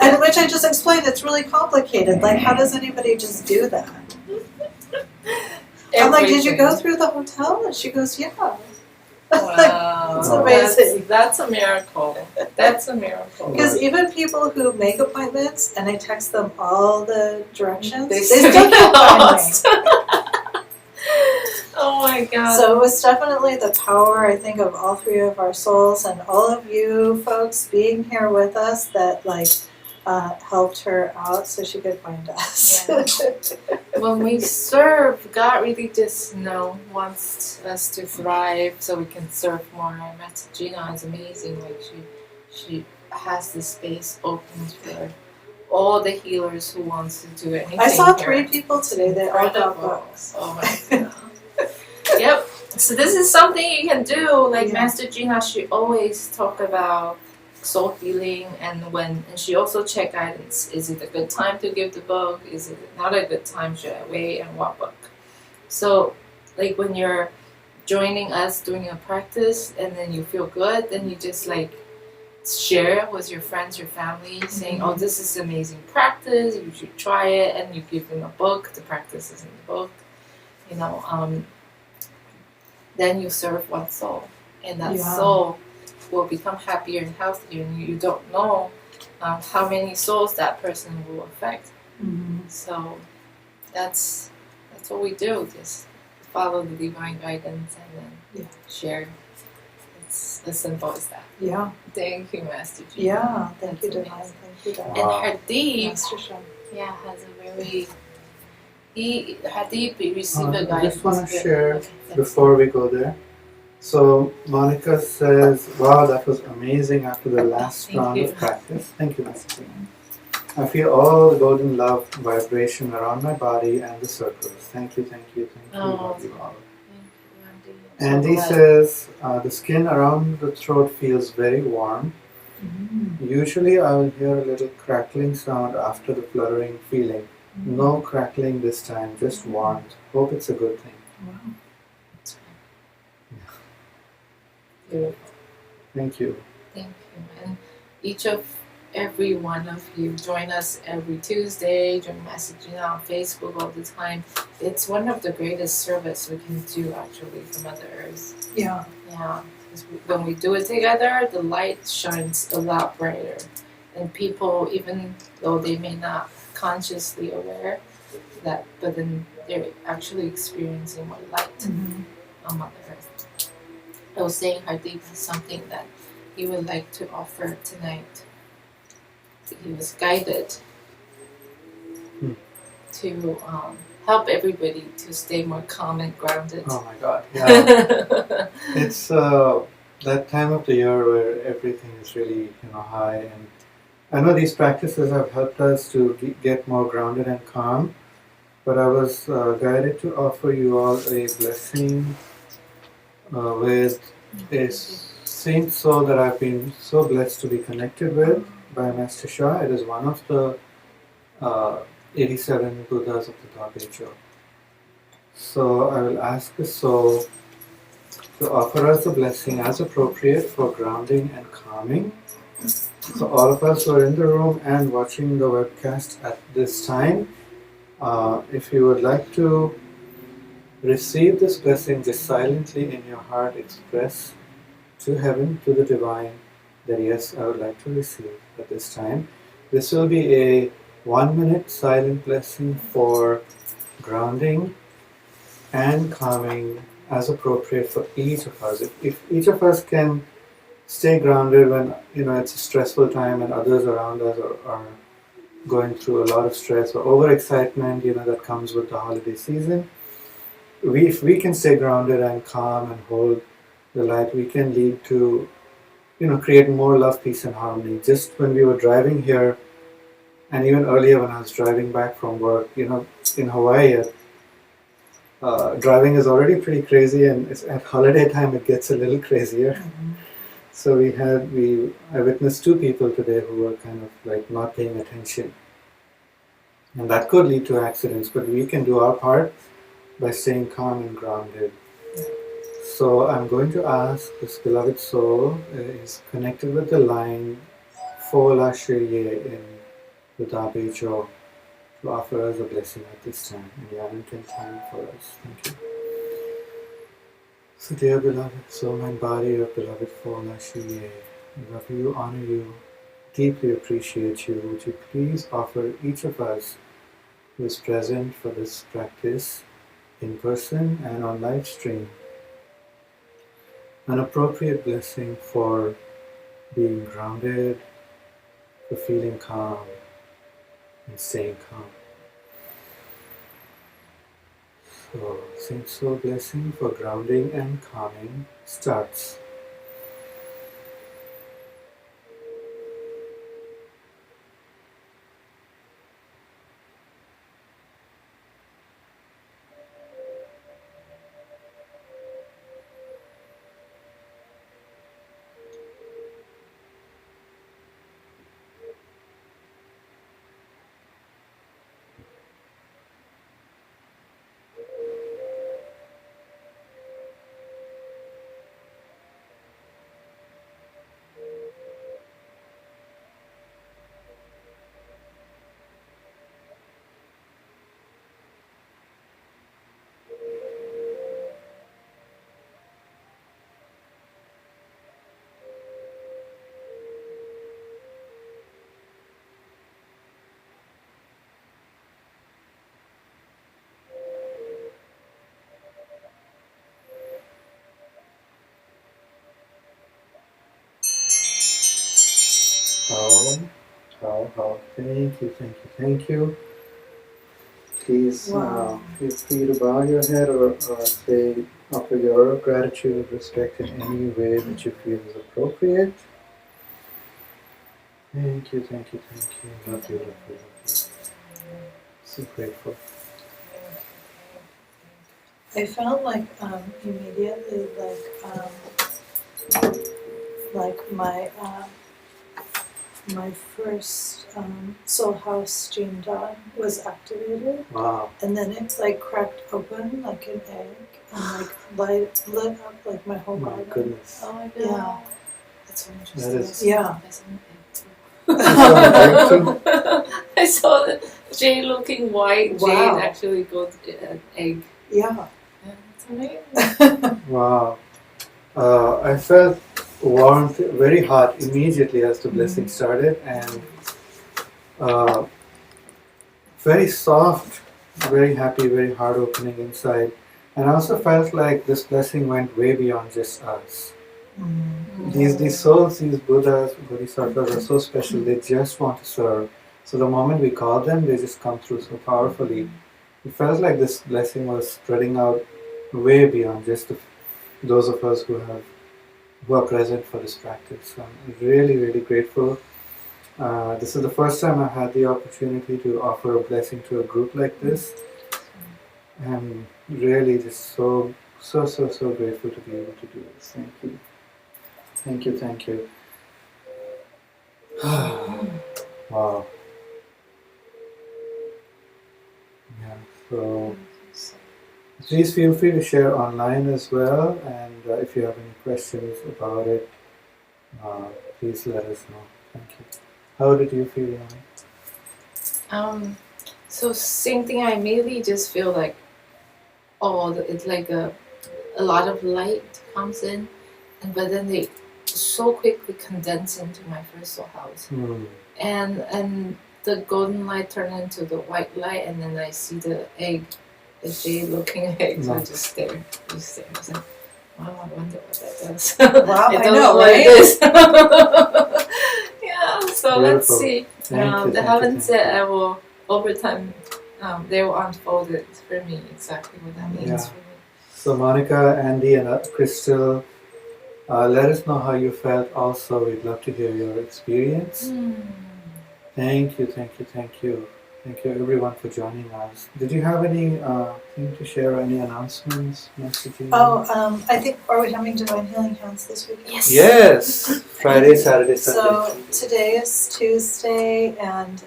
And which I just explained, it's really complicated. Like, how does anybody just do that? I'm like, "Did you go through the hotel?" And she goes, "Yeah." Wow. It's amazing. That's a miracle. That's a miracle. Because even people who make appointments and I text them all the directions, They they still still get can't find me. lost. Oh my God. So it was definitely the power, I think, of all 3 of our souls and all of you folks being here with us that helped her out so she could find us. When we serve, God really just wants us to thrive so we can serve more. And Master Gina is amazing. Like she has this space open for all the healers who wants to do anything. I saw here. 3 people today that all got Incredible. books. Oh my God. Yep. So this is something you can do. Like Yeah. Master Gina, she always talk about soul healing, and she also check guidance. Is it a good time to give the book? Is it not a good time? Should I wait? And what book? So like when you're joining us doing a practice and then you feel good, then you just like share with your friends, your family, saying, "Oh, this is amazing practice. You should try it," and you give them a book. The practice is in the book. Then you serve one soul, and that soul will become happier and healthier, and you don't know how many souls that person will affect. Mm-hmm. So that's what we do. Just follow the divine guidance and then share. It's as simple as that. Yeah. Thank you, Master Gina. Yeah. Thank That's you, Divine. amazing. Thank you, Divine. And Hardeep, Master Shah. has a very Hardeep received a I guidance. just want to share before we go there. So Monica says, "Wow, that was amazing after the last Thank round you. of practice." Thank you, Master. I feel all the golden love vibration around my body and the circles. Thank you, thank you, thank you. Love you all. Andy says, "The skin around the throat feels very warm. Usually I will hear a little crackling sound after the fluttering feeling. No crackling this time, just warmth. Hope it's a good thing." Wow. Beautiful. Thank you. Thank you. And every one of you join us every Tuesday, join Master Gina on Facebook all the time. It's one of the greatest service we can do actually for Mother Earth. Yeah. Yeah. Because when we do it together, the light shines a lot brighter. And people, even though they may not consciously aware that, but then they're actually experiencing more light on Mother Earth. I was saying Hardeep has something that he would like to offer tonight. He was guided to help everybody to stay more calm and grounded. Oh my God. Yeah. It's that time of the year where everything is really high, and I know these practices have helped us to get more grounded and calm, but I was guided to offer you all a blessing with a saint soul that I've been so blessed to be connected with by Master Shah. It is one of the 87 Buddhas of the Tabecho. So I will ask the soul to offer us the blessing as appropriate for grounding and calming. So all of us who are in the room and watching the webcast at this time, if you would like to receive this blessing, just silently in your heart express to heaven, to the divine, that yes, I would like to receive at this time. This will be a 1-minute silent blessing for grounding and calming as appropriate for each of us. If each of us can stay grounded when it's a stressful time and others around us are going through a lot of stress or overexcitement, that comes with the holiday season. If we can stay grounded and calm and hold the light, we can lead to, create more love, peace, and harmony. Just when we were driving here, and even earlier when I was driving back from work, in Hawaii, driving is already pretty crazy, and at holiday time it gets a little crazier. Mm-hmm. So I witnessed 2 people today who were kind of like not paying attention. And that could lead to accidents, but we can do our part by staying calm and grounded. So I'm going to ask this beloved soul is connected with the line Fola Shirye in the Dabejo to offer us a blessing at this time. And Yanan can time for us. Thank you. So dear beloved soul, mind, body of beloved Fola Shirye, I love you, honor you, deeply appreciate you. Would you please offer each of us who is present for this practice in person and on live stream an appropriate blessing for being grounded, for feeling calm and staying calm. So, Saint Soul blessing for grounding and calming starts. How. Thank you. Please feel free to bow your head or say, offer your gratitude, respect in any way that you feel is appropriate. Thank you. Love you. So grateful. I felt like immediately like my first soul house stream dawn was activated. Wow. And then it's like cracked open like an egg and like lit up like my whole body. My goodness. Oh my god. Yeah. That's so interesting. That is- Yeah. I saw the jade looking white Wow. jade actually go to an egg. Yeah. Yeah, that's amazing. Wow. I felt warmth, very hot immediately as the blessing started, and very soft, very happy, very heart opening inside. And I also felt like this blessing went way beyond just us. These souls, these Buddhas, Bodhisattvas are so special, they just want to serve. So the moment we call them, they just come through so powerfully. It felt like this blessing was spreading out way beyond just those of us who are present for this practice. So I'm really, really grateful. This is the first time I've had the opportunity to offer a blessing to a group like this. I'm really just so So grateful to be able to do this. Thank you. Thank you, thank you. Wow. Yeah, so please feel free to share online as well, and if you have any questions about it, please let us know. Thank you. How did you feel, Yana? So same thing. I immediately just feel like, it's like a lot of light comes in, but then they so quickly condense into my crystal house, and the golden light turned into the white light, and then I see the egg, the jade-looking egg. So I just stare. I was like, wow, I wonder what that does. Wow, I don't know, what right? it is. Yeah, so let's Beautiful. see. Thank They you, haven't thank said. you. I will over time. They will unfold it for me exactly what that means Yeah. for me. So Monica, Andy, and Crystal, let us know how you felt. Also, we'd love to hear your experience. Thank you, thank you, thank you. Thank you everyone for joining us. Did you have any thing to share or any announcements, messaging? Oh, I think, are we having Divine Healing Hands this weekend? Yes! Friday, Saturday, Sunday. So today is Tuesday, and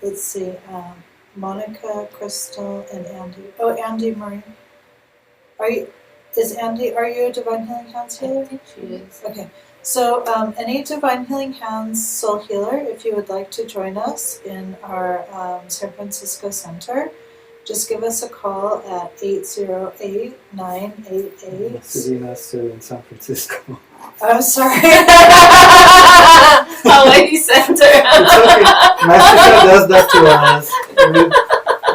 let's see, Monica, Crystal, and Andy. Oh, Andy Marie. Are you a Divine Healing Hands healer? I think she is. Okay. So any Divine Healing Hands soul healer, if you would like to join us in our San Francisco Center, just give us a call at 808-988. Gina's still in San Francisco. I'm sorry. Lady Center. It's okay. Master Shah does that to us.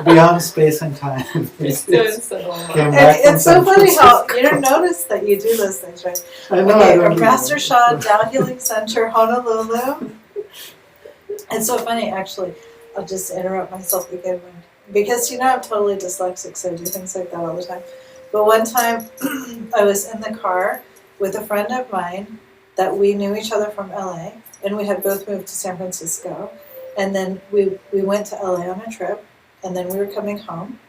Beyond space and time. He's doing so well. Came back from It's so San funny how Francisco. you don't notice that you do those things, right? I know. Okay, I don't our Master know. Shah Tao Healing Center, Honolulu. It's so funny, actually. I'll just interrupt myself again because I'm totally dyslexic, so I do things like that all the time. But one time, I was in the car with a friend of mine that we knew each other from LA, and we had both moved to San Francisco. And then we went to LA on a trip, and then we were coming home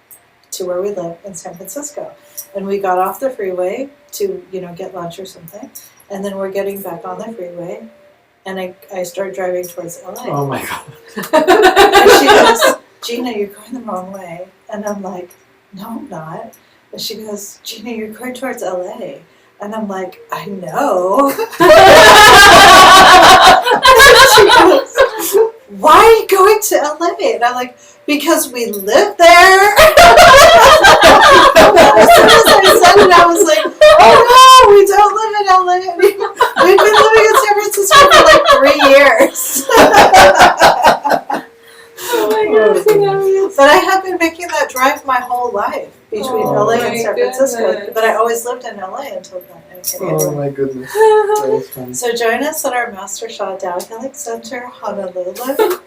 to where we live in San Francisco. And we got off the freeway to, get lunch or something. And then we're getting back on the freeway, and I start driving towards LA. Oh my God. And she goes, Gina, you're going the wrong way. And I'm like, no, I'm not. And she goes, Gina, you're going towards LA. And I'm like, I know. And she goes, why are you going to LA? And I'm like, because we live there. As soon as I said it, I was like, oh no, we don't live in LA anymore. We've been living in San Francisco for like 3 years. Oh my gosh, hilarious. But I have been making that drive my whole life between LA and San Francisco. Goodness. But I always lived in LA until then. Oh my goodness. That was fun. So join us at our Master Shah Tao Healing Center, Honolulu.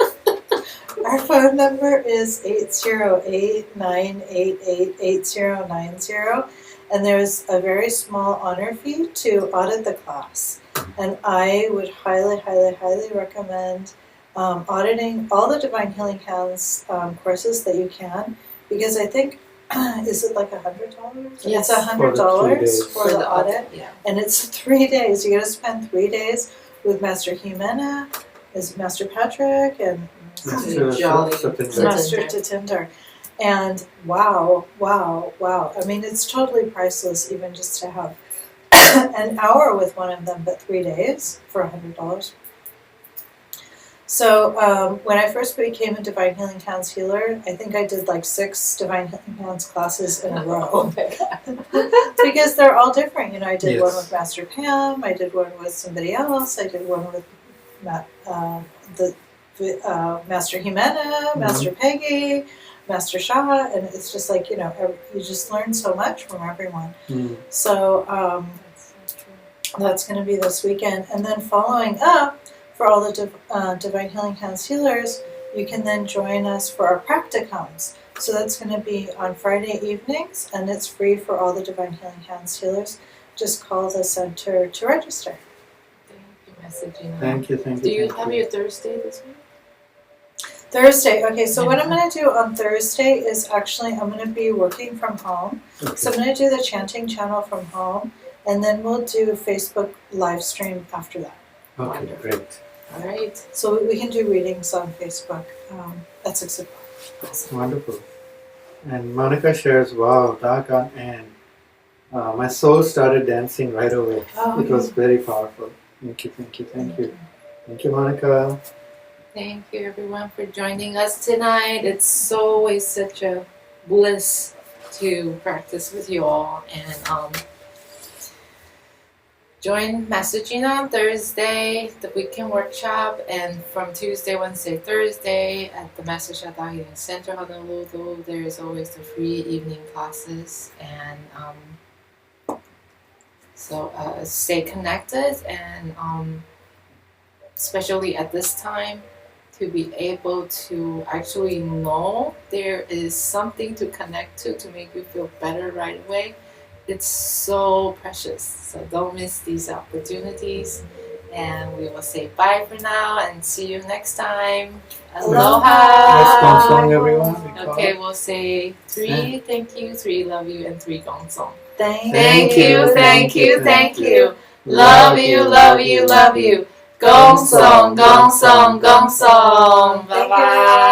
Our phone number is 808-988-8090. And there's a very small honor fee to audit the class. And I would highly, highly, highly recommend auditing all the Divine Healing Hands courses that you can, because I think, is it like $100? Yes. It's $100 for the audit. Yeah. And it's 3 days. You're going to spend 3 days with Master Jimena, Master Patrick, and Jolly. Master Tatinder. And wow. I mean, it's totally priceless even just to have an hour with one of them, but 3 days for $100. So when I first became a Divine Healing Hands healer, I think I did like 6 Divine Healing Hands classes in a row. Oh my God. Because they're all different. I did Yes. one with Master Pam, I did one with somebody else, I did one with Master Jimena, Master Peggy, Master Shah, and it's just like, you just learn so much from everyone. So that's going to be this weekend. And then following up, for all the Divine Healing Hands healers, you can then join us for our practicums. So that's going to be on Friday evenings, and it's free for all the Divine Healing Hands healers. Just call the center to register. Thank you, Master Gina. Thank you. Do you have your Thursday this week? Thursday. Okay, so what I'm going to do on Thursday is actually I'm going to be working from home. Okay. So I'm going to do the chanting channel from home, and then we'll do Facebook live stream after that. Okay, Wonderful. great. All right. So we can do readings on Facebook at 6 o'clock. Awesome. Wonderful. And Monica shares, wow, doggone, and my soul started dancing right away. Oh, It was very powerful. Thank you, thank you, thank you. Thank you, Monica. Thank you, everyone, for joining us tonight. It's always such a bliss to practice with you all. And join Master Gina on Thursday, the weekend workshop, and from Tuesday, Wednesday, Thursday at the Master Sha Dao Healing Center, Honolulu. There is always the free evening classes, and so stay connected, and especially at this time, to be able to actually know there is something to connect to make you feel better right away. It's so precious. So don't miss these opportunities. And we will say bye for now and see you next time. Aloha. Let's gong song, everyone. We call. Okay, we'll say 3 thank you, 3 love you, and 3 gong song. Thank you, thank you, thank you. Love you, love you, love you. Gong song, gong song, gong song. Bye bye.